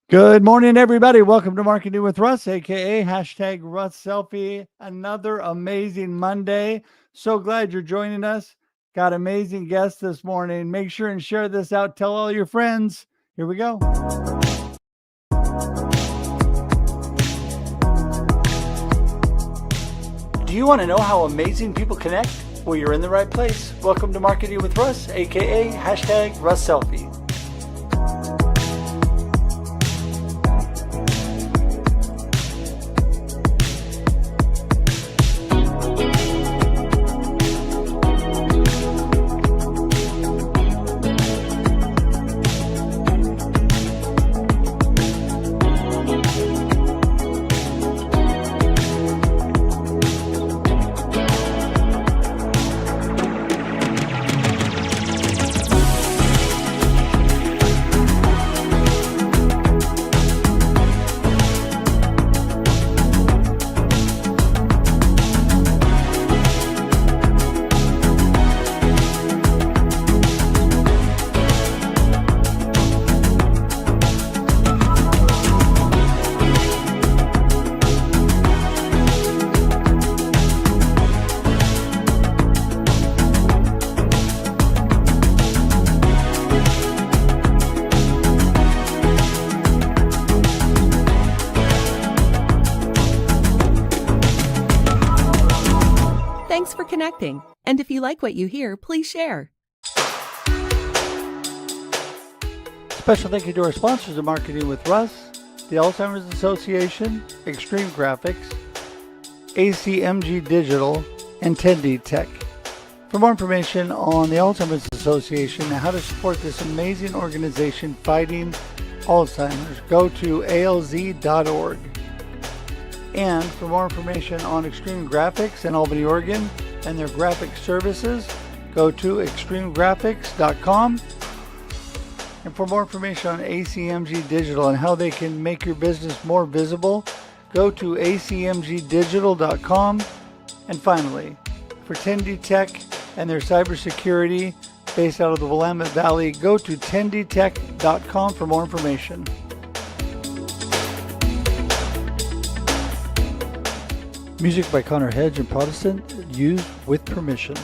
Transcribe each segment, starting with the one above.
Good morning, everybody. Welcome to Marketing with Russ, aka hashtag Russ Selfie. Another amazing Monday. So glad you're joining us. Got amazing guests this morning. Make sure and share this out. Tell all your friends. Here we go. Do you want to know how amazing people connect? Well, you're in the right place. Welcome to Marketing with Russ, aka hashtag Russ Selfie. Thanks for connecting. And if you like what you hear, please share. Special thank you to our sponsors of Marketing with Russ, the Alzheimer's Association, Extreme Graphics, ACMG Digital, and 10D Tech. For more information on the Alzheimer's Association and how to support this amazing organization fighting Alzheimer's, go to alz.org. And for more information on Extreme Graphics in Albany, Oregon, and their graphic services, go to extremegraphics.com. And for more information on ACMG Digital and how they can make your business more visible, go to acmgdigital.com. And finally, for 10D Tech and their cybersecurity based out of the Willamette Valley, go to 10dtech.com for more information. Music by Connor Hedge and Protestant, used with permission.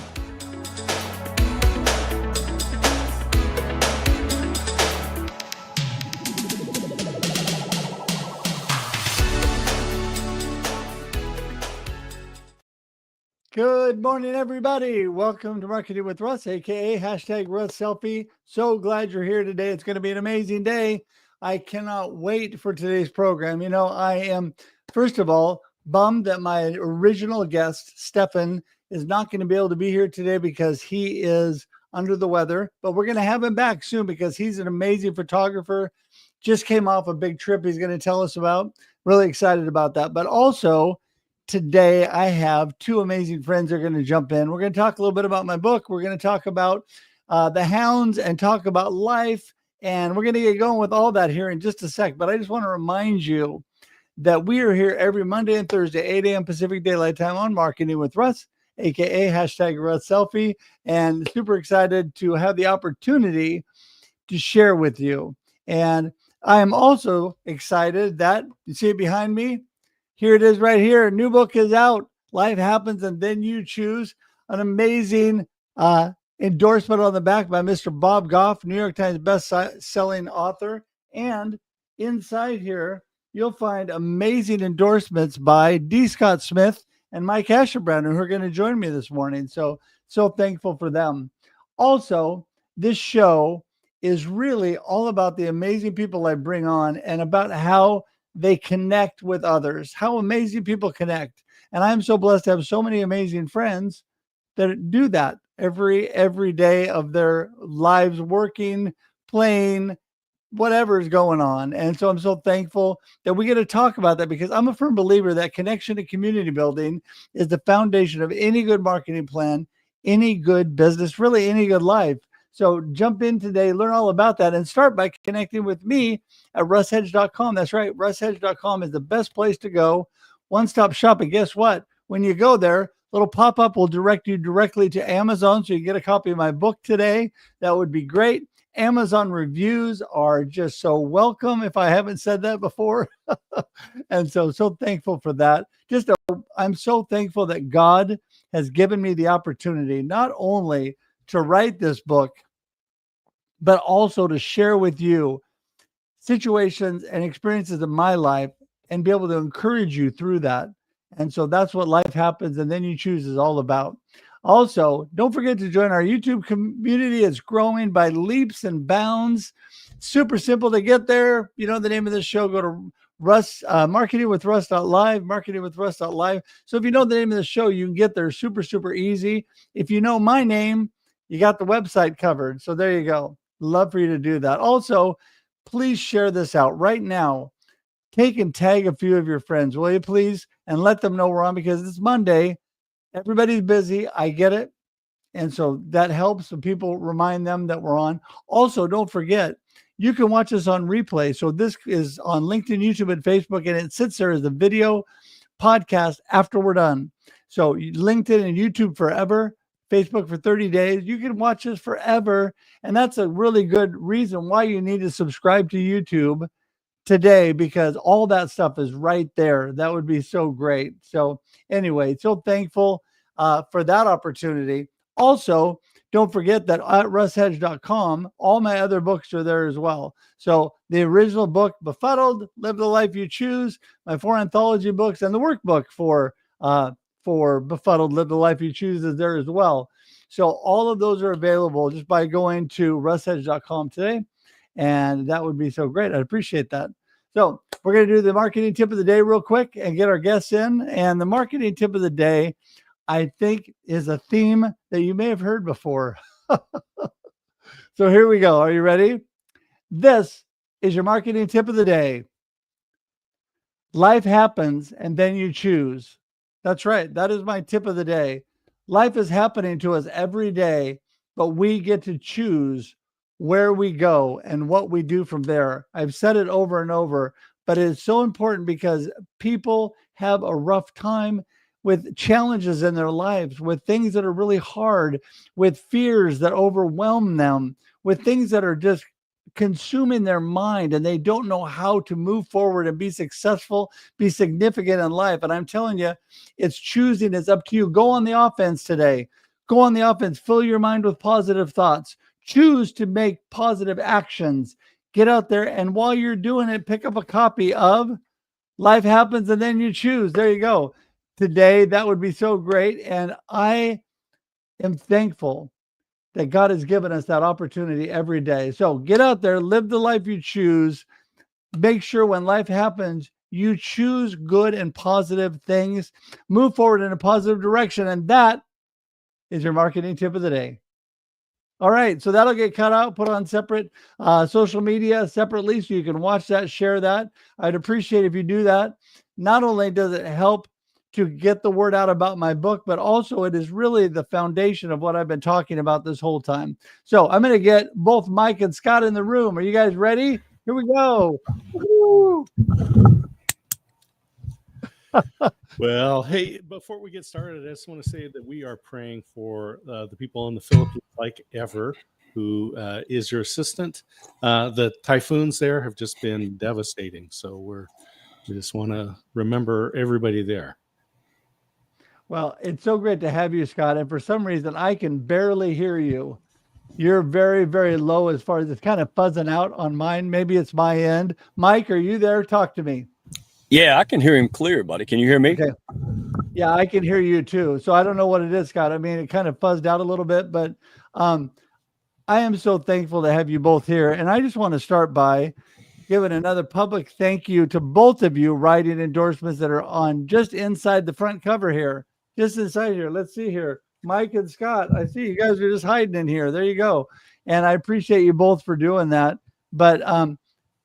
Good morning, everybody. Welcome to Marketing with Russ, aka hashtag Russ Selfie. So glad you're here today. It's going to be an amazing day. I cannot wait for today's program. You know, I am, first of all, bummed that my original guest, Steffen, is not going to be able to be here today because he is under the weather. But we're going to have him back soon because he's an amazing photographer. Just came off a big trip he's going to tell us about. Really excited about that. But also, today, I have two amazing friends that are going to jump in. We're going to talk a little bit about my book. We're going to talk about the hounds and talk about life. And we're going to get going with all that here in just a sec. But I just want to remind you that we are here every Monday and Thursday, 8 a.m. Pacific Daylight Time on Marketing with Russ, aka hashtag Russ Selfie. And super excited to have the opportunity to share with you. And I am also excited that, you see it behind me? Here it is right here. A new book is out. Life Happens and Then You Choose. An amazing endorsement on the back by Mr. Bob Goff, New York Times best-selling author. And inside here, you'll find amazing endorsements by D. Scott Smith and Mike Asherbrand, who are going to join me this morning. So thankful for them. Also, this show is really all about the amazing people I bring on and about how they connect with others, how amazing people connect. And I'm so blessed to have so many amazing friends that do that every day of their lives, working, playing, whatever is going on. And so I'm so thankful that we get to talk about that because I'm a firm believer that connection and community building is the foundation of any good marketing plan, any good business, really any good life. So jump in today, learn all about that, and start by connecting with me at russhedge.com. That's right. russhedge.com is the best place to go. One-stop shop. And guess what? When you go there, little pop-up will direct you directly to Amazon. So you get a copy of my book today. That would be great. Amazon reviews are just so welcome if I haven't said that before. And so thankful for that. I'm so thankful that God has given me the opportunity not only to write this book, but also to share with you situations and experiences of my life and be able to encourage you through that. And so that's what Life Happens and Then You Choose is all about. Also, don't forget to join our YouTube community. It's growing by leaps and bounds. Super simple to get there. You know the name of this show, go to Russ, marketingwithruss.live, marketingwithruss.live. So if you know the name of the show, you can get there super, super easy. If you know my name, you got the website covered. So there you go. Love for you to do that. Also, please share this out right now. Take and tag a few of your friends, will you please? And let them know we're on, because it's Monday. Everybody's busy. I get it. And so that helps. So people remind them that we're on. Also, don't forget, you can watch us on replay. So this is on LinkedIn, YouTube, and Facebook, and it sits there as a video podcast after we're done. So LinkedIn and YouTube forever, Facebook for 30 days. You can watch us forever. And that's a really good reason why you need to subscribe to YouTube today, because all that stuff is right there. That would be so great. So anyway, so thankful for that opportunity. Also, don't forget that at russhedge.com, all my other books are there as well. So the original book, Befuddled, Live the Life You Choose, my 4 anthology books, and the workbook for Befuddled, Live the Life You Choose is there as well. So all of those are available just by going to russhedge.com today. And that would be so great. I'd appreciate that. So we're going to do the marketing tip of the day real quick and get our guests in. And the marketing tip of the day, I think, is a theme that you may have heard before. So here we go. Are you ready? This is your marketing tip of the day. Life happens and then you choose. That's right. That is my tip of the day. Life is happening to us every day, but we get to choose where we go and what we do from there. I've said it over and over, but it's so important because people have a rough time with challenges in their lives, with things that are really hard, with fears that overwhelm them, with things that are just consuming their mind, and they don't know how to move forward and be successful, be significant in life. And I'm telling you, it's choosing. It's up to you. Go on the offense today. Go on the offense. Fill your mind with positive thoughts. Choose to make positive actions. Get out there, and while you're doing it, pick up a copy of Life Happens and Then You Choose. There you go. Today, that would be so great. And I am thankful that God has given us that opportunity every day. So get out there, live the life you choose. Make sure when life happens, you choose good and positive things. Move forward in a positive direction. And that is your marketing tip of the day. All right, so that'll get cut out, put on separate social media separately so you can watch that, share that. I'd appreciate if you do that. Not only does it help to get the word out about my book, but also it is really the foundation of what I've been talking about this whole time. So I'm going to get both Mike and Scott in the room. Are you guys ready? Here we go. Woo! Well, hey, before we get started, I just want to say that we are praying for the people in the Philippines, like Ever, who is your assistant. The typhoons there have just been devastating. So we just want to remember everybody there. Well, it's so great to have you, Scott. And for some reason, I can barely hear you. You're very, very low as far as it's kind of fuzzing out on mine. Maybe it's my end. Mike, are you there? Talk to me. Yeah, I can hear him clear, buddy. Can you hear me? Okay. Yeah, I can hear you too. So I don't know what it is, Scott. I mean, it kind of fuzzed out a little bit, but I am so thankful to have you both here. And I just want to start by giving another public thank you to both of you writing endorsements that are on just inside the front cover here. Just inside here. Let's see here. Mike and Scott, I see you guys are just hiding in here. There you go. And I appreciate you both for doing that. But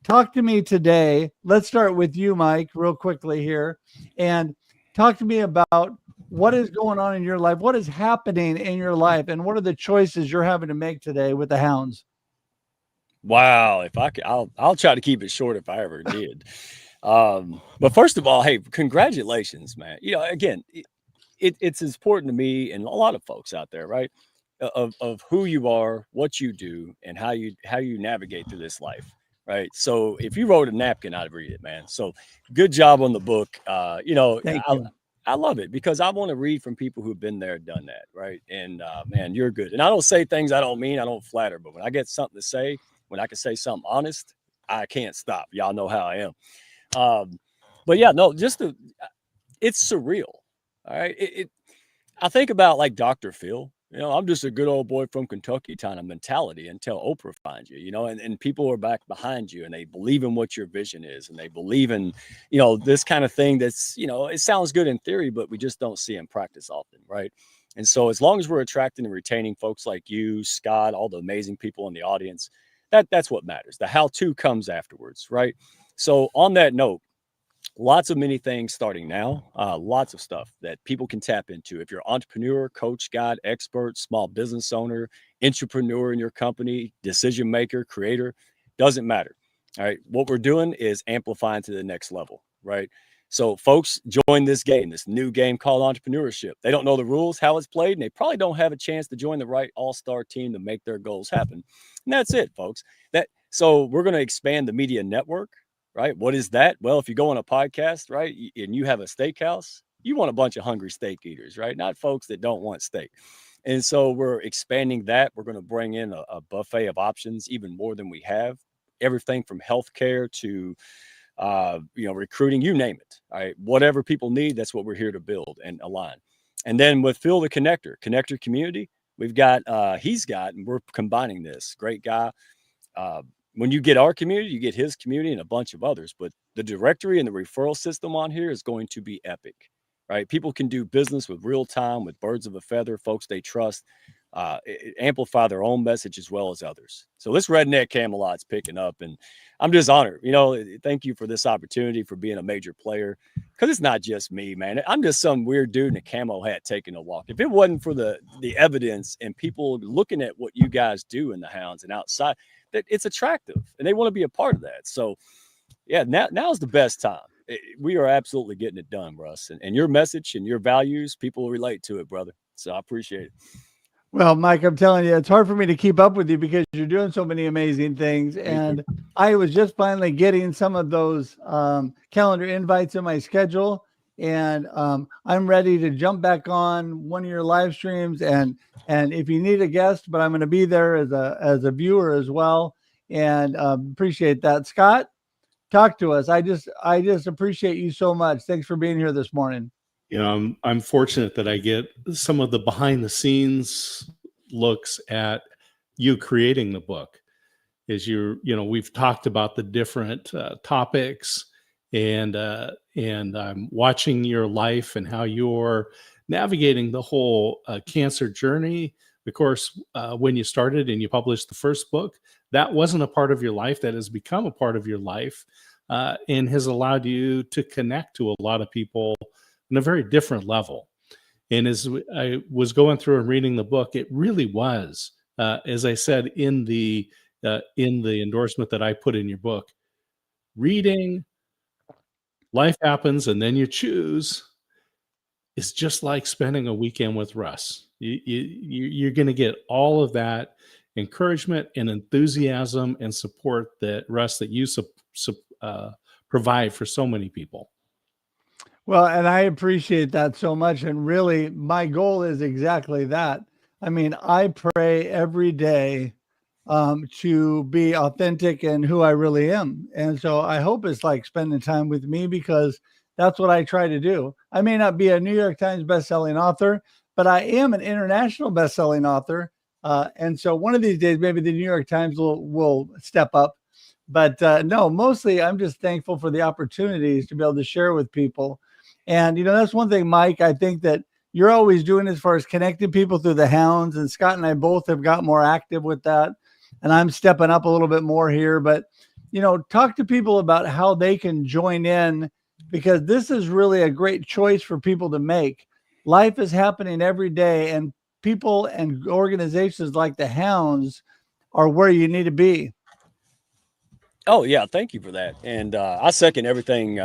talk to me today. Let's start with you, Mike, real quickly here. And talk to me about what is going on in your life. What is happening in your life? And what are the choices you're having to make today with the Hounds? Wow. If I could, I'll try to keep it short if I ever did. But first of all, hey, congratulations, man. You know, again, it's important to me and a lot of folks out there, right? of who you are, what you do, and how you navigate through this life. Right. So if you wrote a napkin, I'd read it, man. So good job on the book. Thank you. I love it because I want to read from people who've been there, done that. Right. And man, you're good. And I don't say things I don't mean. I don't flatter. But when I get something to say, when I can say something honest, I can't stop. Y'all know how I am. But yeah, no, it's surreal. All right. I think about like Dr. Phil. I'm just a good old boy from Kentucky kind of mentality until Oprah finds you, and people are back behind you and they believe in what your vision is and they believe in, this kind of thing that's, it sounds good in theory, but we just don't see in practice often. Right. And so as long as we're attracting and retaining folks like you, Scott, all the amazing people in the audience, that's what matters. The how-to comes afterwards. Right. So on that note, lots of many things starting now, lots of stuff that people can tap into. If you're an entrepreneur, coach, guide, expert, small business owner, entrepreneur in your company, decision maker, creator, doesn't matter. All right. What we're doing is amplifying to the next level. Right. So folks join this game, this new game called entrepreneurship. They don't know the rules, how it's played, and they probably don't have a chance to join the right all-star team to make their goals happen. And that's it, folks. So we're going to expand the media network. Right. What is that? Well, if you go on a podcast, right, and you have a steakhouse, you want a bunch of hungry steak eaters, right? Not folks that don't want steak. And so we're expanding that. We're going to bring in a buffet of options, even more than we have. Everything from healthcare to, recruiting, you name it. All right. Whatever people need, that's what we're here to build and align. And then with Phil the Connector Community, and we're combining this. Great guy. When you get our community, you get his community and a bunch of others. But the directory and the referral system on here is going to be epic, right? People can do business with real time, with birds of a feather, folks they trust, amplify their own message as well as others. So this Redneck Camelot's picking up, and I'm just honored. Thank you for this opportunity, for being a major player, because it's not just me, man. I'm just some weird dude in a camo hat taking a walk. If it wasn't for the evidence and people looking at what you guys do in the hounds and outside, that it's attractive and they want to be a part of that. So yeah, now's the best time. We are absolutely getting it done, Russ, and your message and your values, people relate to it, brother. So I appreciate it. Well, Mike, I'm telling you, it's hard for me to keep up with you because you're doing so many amazing things. And I was just finally getting some of those calendar invites in my schedule. And I'm ready to jump back on one of your live streams. And if you need a guest, but I'm going to be there as a viewer as well. And appreciate that. Scott, talk to us. I just appreciate you so much. Thanks for being here this morning. I'm fortunate that I get some of the behind the scenes looks at you creating the book. We've talked about the different topics, and I'm watching your life and how you're navigating the whole cancer journey. Of course, when you started and you published the first book, that wasn't a part of your life. That has become a part of your life and has allowed you to connect to a lot of people on a very different level. And as I was going through and reading the book, it really was, as I said in the endorsement that I put in your book, reading Life Happens and Then You Choose is just like spending a weekend with Russ. You're going to get all of that encouragement and enthusiasm and support that, Russ, that you provide for so many people. Well, and I appreciate that so much. And really, my goal is exactly that. I mean, I pray every day to be authentic in who I really am. And so I hope it's like spending time with me, because that's what I try to do. I may not be a New York Times bestselling author, but I am an international bestselling author. And so one of these days, maybe the New York Times will step up. But no, mostly I'm just thankful for the opportunities to be able to share with people. And, that's one thing, Mike, I think that you're always doing as far as connecting people through the hounds. And Scott and I both have got more active with that. And I'm stepping up a little bit more here. But, talk to people about how they can join in, because this is really a great choice for people to make. Life is happening every day, and people and organizations like the hounds are where you need to be. Oh yeah, thank you for that. And I second everything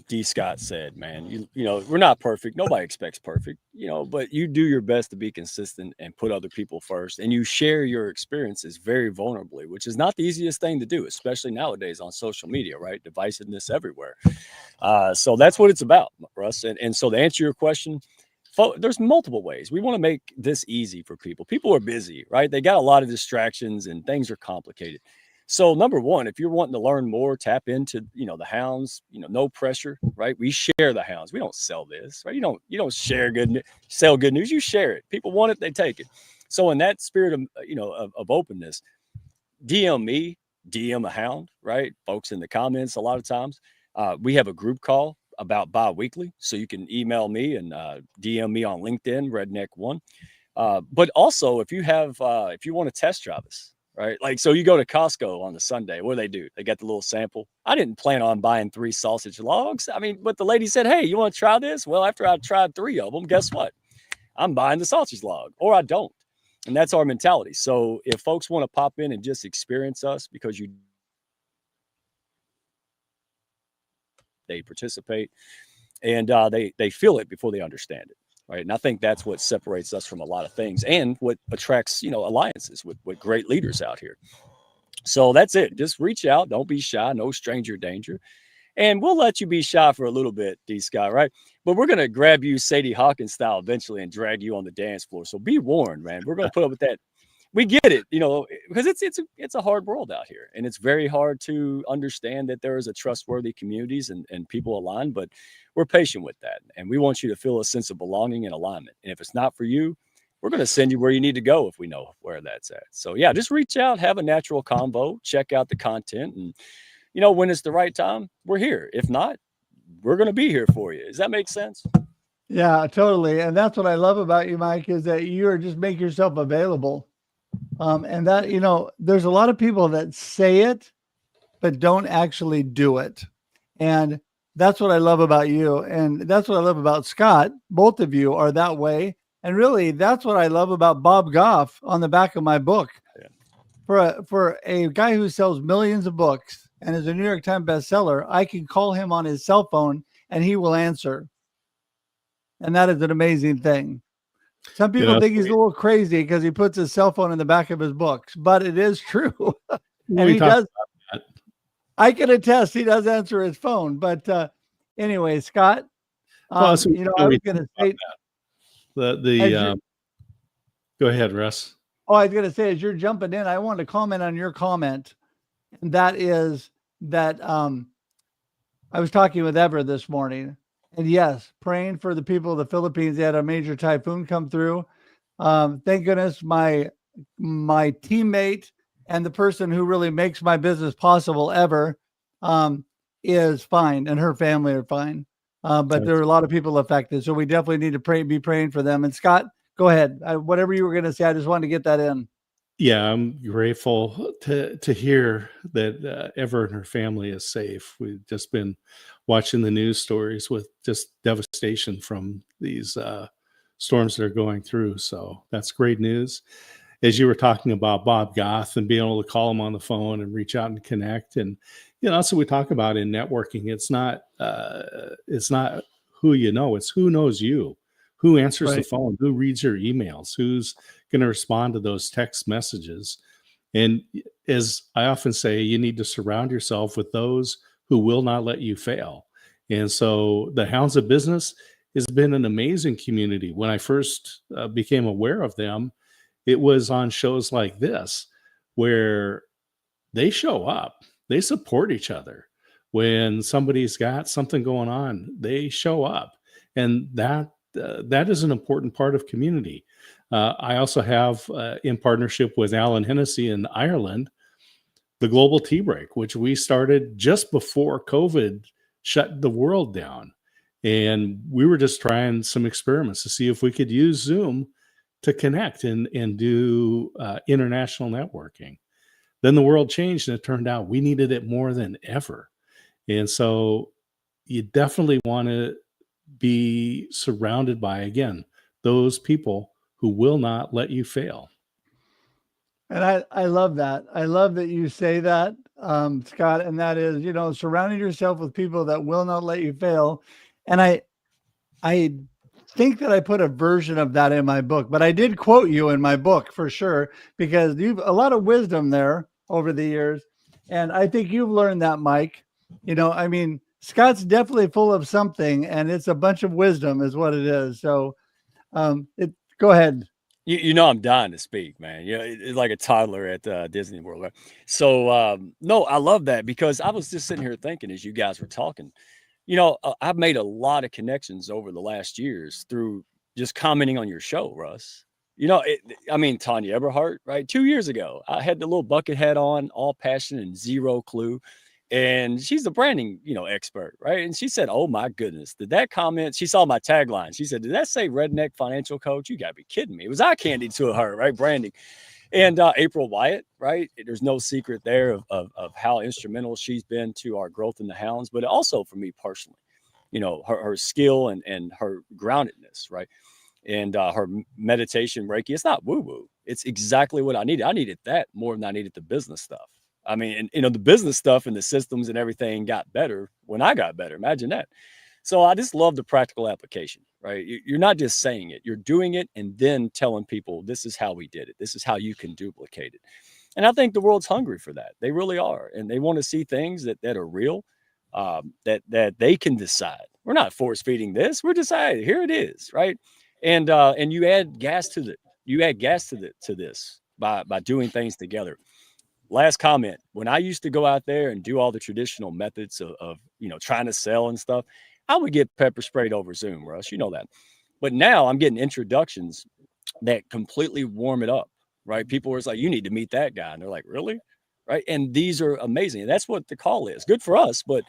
D. Scott said, man. You know, we're not perfect. Nobody expects perfect, you know, but you do your best to be consistent and put other people first. And you share your experiences very vulnerably, which is not the easiest thing to do, especially nowadays on social media, right? Divisiveness everywhere. So that's what it's about, Russ. And so to answer your question, there's multiple ways. We want to make this easy for people. People are busy, right? They got a lot of distractions and things are complicated. So number one, if you're wanting to learn more, tap into, you know, the hounds, you know, no pressure, right? We share the hounds. We don't sell this, right? You don't share sell good news. You share it. People want it, they take it. So in that spirit of, you know, of openness, DM me, DM a hound, right? Folks in the comments, a lot of times, we have a group call about bi-weekly. So you can email me and DM me on LinkedIn, Redneck One. But also if you want to test drive us, right? Like, so you go to Costco on the Sunday, what do? They got the little sample. I didn't plan on buying 3 sausage logs. I mean, but the lady said, hey, you want to try this? Well, after I tried 3 of them, guess what? I'm buying the sausage log, or I don't. And that's our mentality. So if folks want to pop in and just experience us because they participate and they feel it before they understand it. Right. And I think that's what separates us from a lot of things and what attracts, you know, alliances with great leaders out here. So that's it. Just reach out. Don't be shy. No stranger danger. And we'll let you be shy for a little bit, D. Scott, right? But we're going to grab you Sadie Hawkins style eventually and drag you on the dance floor. So be warned, man. We're going to put up with that. We get it, you know, because it's a hard world out here, and it's very hard to understand that there is a trustworthy communities and people align, but we're patient with that. And we want you to feel a sense of belonging and alignment. And if it's not for you, we're going to send you where you need to go if we know where that's at. So yeah, just reach out, have a natural convo, check out the content. And, you know, when it's the right time, we're here. If not, we're going to be here for you. Does that make sense? Yeah, totally. And that's what I love about you, Mike, is that you're just make yourself available. And that, you know, there's a lot of people that say it, but don't actually do it. And that's what I love about you. And that's what I love about Scott. Both of you are that way. And really, that's what I love about Bob Goff on the back of my book. Yeah. For a guy who sells millions of books and is a New York Times bestseller, I can call him on his cell phone and he will answer. And that is an amazing thing. Some people think he's a little crazy because he puts his cell phone in the back of his books, but it is true. And he does. I can attest he does answer his phone. But anyway, Scott, you know, I was going to say go ahead, Russ. Oh, I was going to say, as you're jumping in, I want to comment on your comment. And that is that I was talking with Ever this morning. And yes, praying for the people of the Philippines. They had a major typhoon come through. Thank goodness my teammate and the person who really makes my business possible ever is fine, and her family are fine. But there are a lot of people affected. So we definitely need to be praying for them. And Scott, go ahead. Whatever you were going to say, I just wanted to get that in. Yeah, I'm grateful to hear that Ever and her family is safe. We've just been watching the news stories with just devastation from these storms that are going through. So that's great news. As you were talking about Bob Goff and being able to call him on the phone and reach out and connect, and you know, that's what we talk about in networking. It's not who you know, it's who knows you. Who answers the phone? Who reads your emails? Who's going to respond to those text messages? And as I often say, you need to surround yourself with those who will not let you fail. And so the Hounds of Business has been an amazing community. When I first became aware of them, it was on shows like this where they show up, they support each other. When somebody's got something going on, they show up. And that is an important part of community. I also have, in partnership with Alan Hennessy in Ireland, the Global Tea Break, which we started just before COVID shut the world down. And we were just trying some experiments to see if we could use Zoom to connect and do international networking. Then the world changed, and it turned out we needed it more than ever. And so you definitely want to be surrounded by, again, those people who will not let you fail. And I love that. I love that you say that. Scott, and that is, surrounding yourself with people that will not let you fail. And I think that I put a version of that in my book, but I did quote you in my book for sure, because you've a lot of wisdom there over the years. And I think you've learned that, Mike. Scott's definitely full of something, and it's a bunch of wisdom is what it is. So go ahead. I'm dying to speak, man. It's like a toddler at Disney World. Right? So, no, I love that, because I was just sitting here thinking as you guys were talking, I've made a lot of connections over the last years through just commenting on your show, Russ. Tanya Eberhardt, right? 2 years ago, I had the little bucket hat on, all passion and zero clue. And she's the branding, expert, right? And she said, "Oh my goodness, did that comment?" She saw my tagline. She said, "Did that say redneck financial coach? You gotta be kidding me." It was eye candy to her, right? Branding. And April Wyatt, right? There's no secret there of how instrumental she's been to our growth in the hounds, but also for me personally, her skill and her groundedness, right? And her meditation Reiki. It's not woo-woo. It's exactly what I needed. I needed that more than I needed the business stuff. I mean, and, the business stuff and the systems and everything got better when I got better. Imagine that. So I just love the practical application, right? You're not just saying it, you're doing it and then telling people, this is how we did it. This is how you can duplicate it. And I think the world's hungry for that. They really are. And they want to see things that are real, that they can decide. We're not force feeding this. We're deciding here it is, right? And you add gas to this by doing things together. Last comment. When I used to go out there and do all the traditional methods of trying to sell and stuff, I would get pepper sprayed over Zoom, Russ. You know that. But now I'm getting introductions that completely warm it up, right? People were like, "You need to meet that guy." And they're like, "Really?" Right? And these are amazing. And that's what the call is. Good for us. But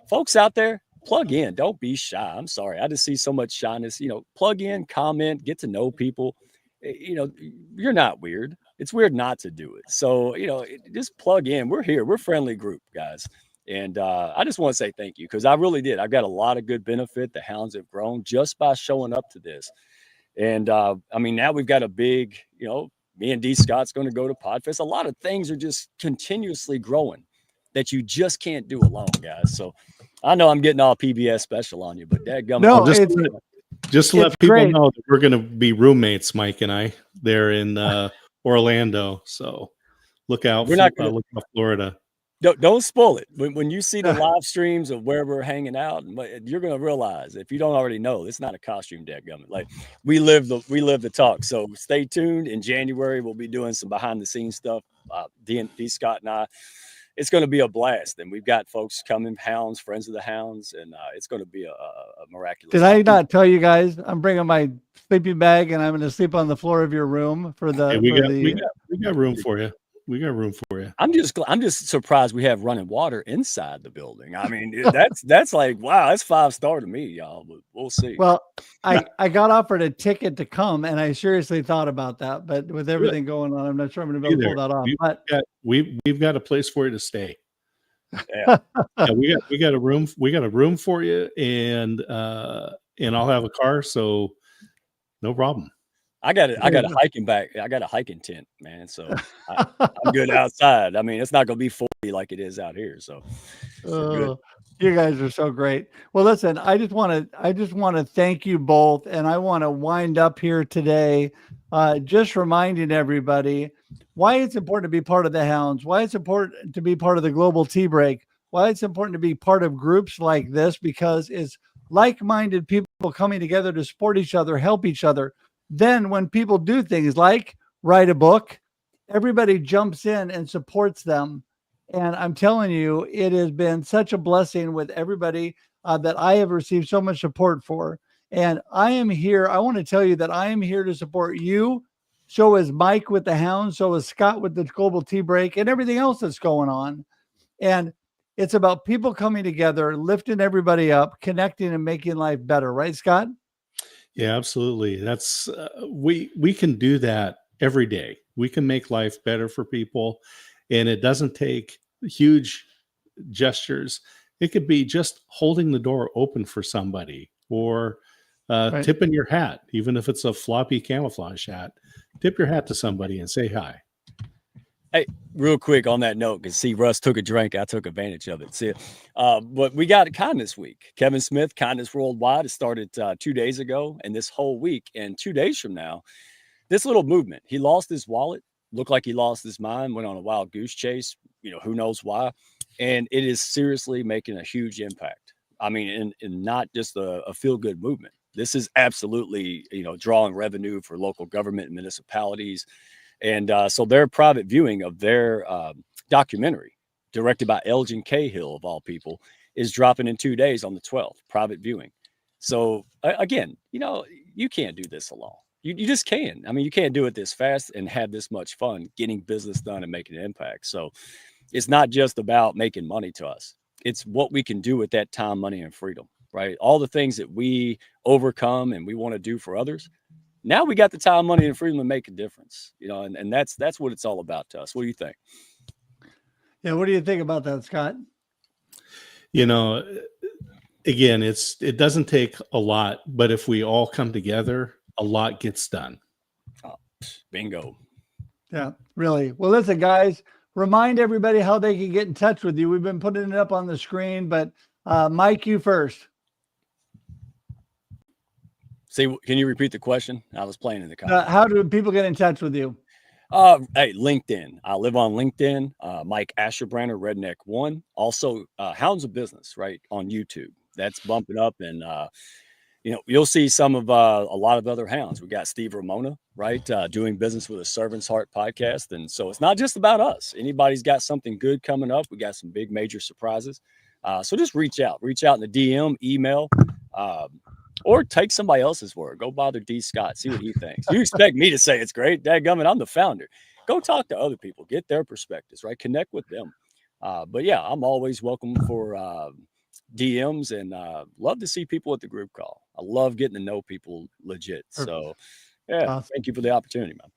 folks out there, plug in. Don't be shy. I'm sorry. I just see so much shyness. Plug in, comment, get to know people. You're not weird. It's weird not to do it. So, just plug in. We're here. We're a friendly group, guys. And I just want to say thank you, because I really did. I've got a lot of good benefit. The hounds have grown just by showing up to this. And now we've got a big, me and D Scott's going to go to Podfest. A lot of things are just continuously growing that you just can't do alone, guys. So I know I'm getting all PBS special on you, but dadgummit. No, just to let people know that we're going to be roommates, Mike and I, there in Orlando. So look out. Look out, Florida. Don't spoil it. When you see the live streams of where we're hanging out, you're going to realize, if you don't already know, it's not a costume, dadgummit. Like we live the talk. So stay tuned. In January, we'll be doing some behind the scenes stuff. D Scott and I. It's going to be a blast, and we've got folks coming, hounds, friends of the hounds, and it's going to be a miraculous. Did I not tell you guys? I'm bringing my sleeping bag, and I'm going to sleep on the floor of your room for the. We got room for you. We got room for you. I'm just surprised we have running water inside the building. I mean, that's like, wow, that's 5-star to me, y'all. But we'll see. Well, I got offered a ticket to come, and I seriously thought about that, but with everything going on, I'm not sure I'm going to be able to pull that off. We've got a place for you to stay. Yeah, we got a room. We got a room for you, and I'll have a car, so no problem. I got a hiking bag. I got a hiking tent, man. So I'm good outside. I mean, it's not going to be 40 like it is out here. So you guys are so great. Well, listen, I just want to thank you both. And I want to wind up here today, just reminding everybody why it's important to be part of the hounds, why it's important to be part of the Global Tea Break, why it's important to be part of groups like this, because it's like-minded people coming together to support each other, help each other. Then when people do things like write a book, everybody jumps in and supports them. And I'm telling you, it has been such a blessing with everybody that I have received so much support for. And I am here. I want to tell you that I am here to support you. So is Mike with the Hounds. So is Scott with the Global Tea Break and everything else that's going on. And it's about people coming together, lifting everybody up, connecting and making life better. Right, Scott? Yeah, absolutely. That's we can do that every day. We can make life better for people, and it doesn't take huge gestures. It could be just holding the door open for somebody, or tipping your hat, even if it's a floppy camouflage hat. Tip your hat to somebody and say hi. Hey, real quick on that note, because see, Russ took a drink. I took advantage of it. See, but we got Kindness Week. Kevin Smith, Kindness Worldwide. It started 2 days ago, and this whole week, and 2 days from now, this little movement. He lost his wallet, looked like he lost his mind, went on a wild goose chase. Who knows why? And it is seriously making a huge impact. I mean, and not just a feel-good movement. This is absolutely, drawing revenue for local government and municipalities. And so their private viewing of their documentary, directed by Elgin Cahill, of all people, is dropping in 2 days on the 12th, private viewing. So again, you can't do this alone. You just can't. I mean, you can't do it this fast and have this much fun getting business done and making an impact. So it's not just about making money to us. It's what we can do with that time, money, and freedom, right? All the things that we overcome and we want to do for others. Now we got the time, money, and freedom to make a difference, and that's what it's all about to us. What do you think? Yeah. What do you think about that, Scott? Again, it doesn't take a lot, but if we all come together, a lot gets done. Oh, bingo. Yeah, really. Well, listen, guys, remind everybody how they can get in touch with you. We've been putting it up on the screen, but Mike, you first. See, can you repeat the question? I was playing in the comments. How do people get in touch with you? Hey, LinkedIn. I live on LinkedIn. Mike Asherbrander, Redneck One. Also, Hounds of Business, right, on YouTube. That's bumping up, and you'll see some of a lot of other hounds. We got Steve Ramona, right, doing business with a Servant's Heart podcast, and so it's not just about us. Anybody's got something good coming up. We got some big major surprises. So just reach out in the DM, email. Or take somebody else's word. Go bother D. Scott. See what he thinks. You expect me to say it's great? Dadgummit, I'm the founder. Go talk to other people. Get their perspectives, right? Connect with them. But yeah, I'm always welcome for DMs, and love to see people at the group call. I love getting to know people legit. So yeah, awesome. Thank you for the opportunity, man.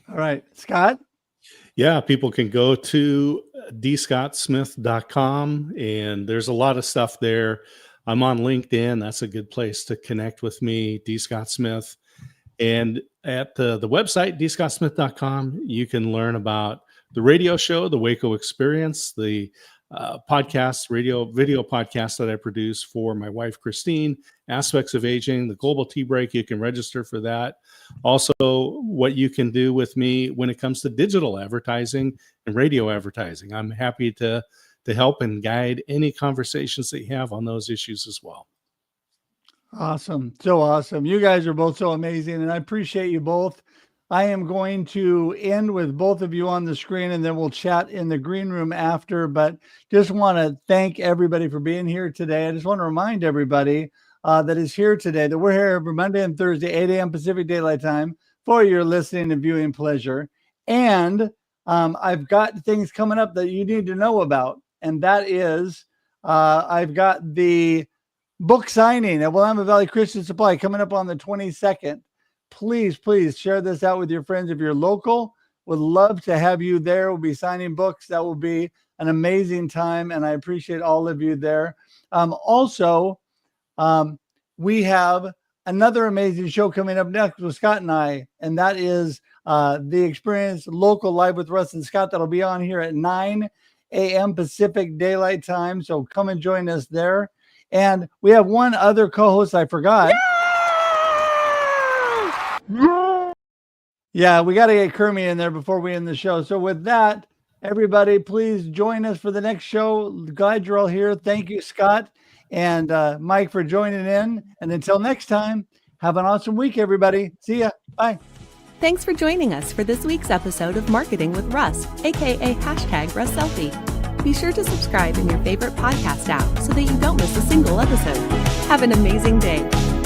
All right, Scott? Yeah, people can go to dscottsmith.com, and there's a lot of stuff there. I'm on LinkedIn. That's a good place to connect with me, D. Scott Smith. And at the website, dscottsmith.com, you can learn about the radio show, the Waco Experience, the podcast, video podcast that I produce for my wife, Christine, Aspects of Aging, the Global Tea Break. You can register for that. Also, what you can do with me when it comes to digital advertising and radio advertising. I'm happy to help and guide any conversations that you have on those issues as well. Awesome. So awesome. You guys are both so amazing, and I appreciate you both. I am going to end with both of you on the screen, and then we'll chat in the green room after, but just want to thank everybody for being here today. I just want to remind everybody that is here today that we're here every Monday and Thursday, 8 a.m. Pacific Daylight Time for your listening and viewing pleasure. And I've got things coming up that you need to know about. And that is, I've got the book signing at Willamette Valley Christian Supply coming up on the 22nd. Please share this out with your friends. If you're local, would love to have you there. We'll be signing books. That will be an amazing time, and I appreciate all of you there. Also, we have another amazing show coming up next with Scott and I, and that is the Experience Local Live with Russ and Scott. That'll be on here at 9 a.m. Pacific Daylight Time. So come and join us there. And we have one other co-host I forgot. Yeah, we got to get Kermie in there before we end the show. So with that, everybody, please join us for the next show. Glad you're all here. Thank you, Scott and Mike, for joining in. And until next time, have an awesome week, everybody. See ya. Bye. Thanks for joining us for this week's episode of Marketing with Russ, aka #RussSelfie. Be sure to subscribe in your favorite podcast app so that you don't miss a single episode. Have an amazing day.